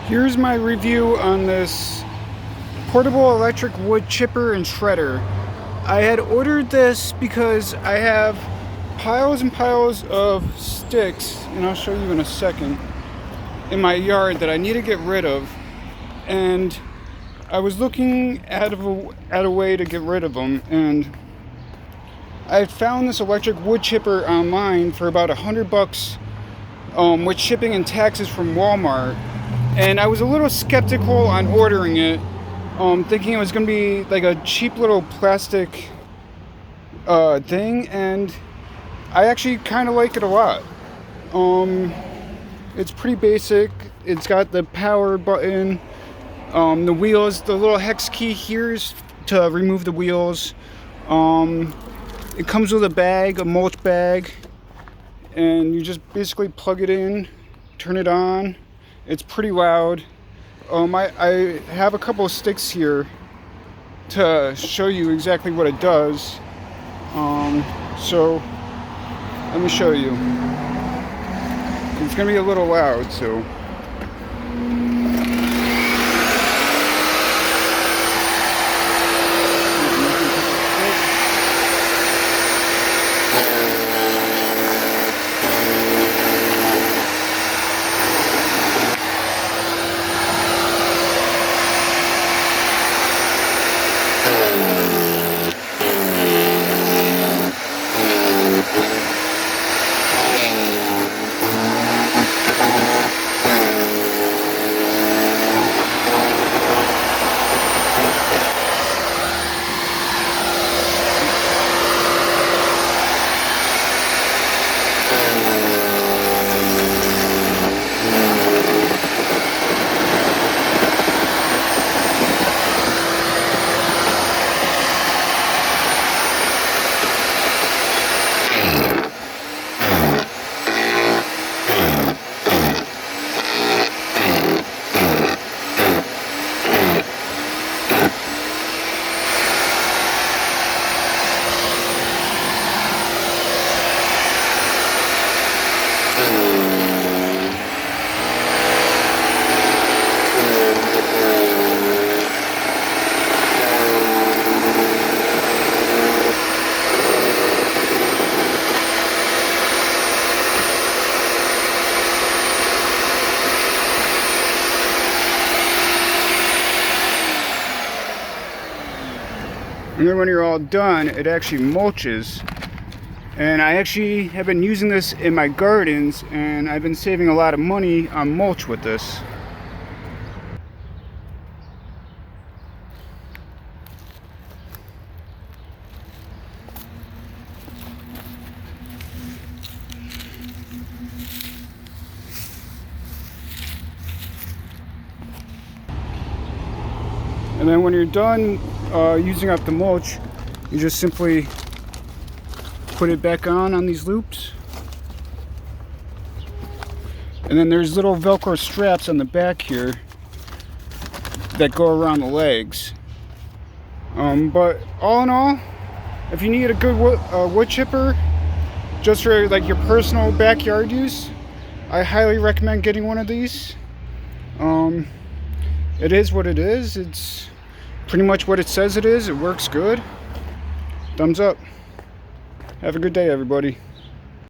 Here's my review on this portable electric wood chipper and shredder. I had ordered this because I have piles and piles of sticks, and I'll show you in a second, in my yard that I need to get rid of. And I was looking at a way to get rid of them, and I found this electric wood chipper online for about $100 with shipping and taxes from Walmart. And I was a little skeptical on ordering it, thinking it was going to be like a cheap little plastic thing, and I actually kind of like it a lot. It's pretty basic. It's got the power button, the wheels, the little hex key here is to remove the wheels. It comes with a bag, a mulch bag, and you just basically plug it in, turn it on. It's pretty loud. I have a couple of sticks here to show you exactly what it does. So let me show you. It's gonna be a little loud, so. And then when you're all done, it actually mulches. And I actually have been using this in my gardens, and I've been saving a lot of money on mulch with this. And then when you're done using up the mulch, you just simply put it back on these loops. And then there's little Velcro straps on the back here that go around the legs. But all in all, if you need a good wood chipper just for like your personal backyard use, I highly recommend getting one of these. It is what it is. It's pretty much what it says it is. It works good. Thumbs up. Have a good day, everybody.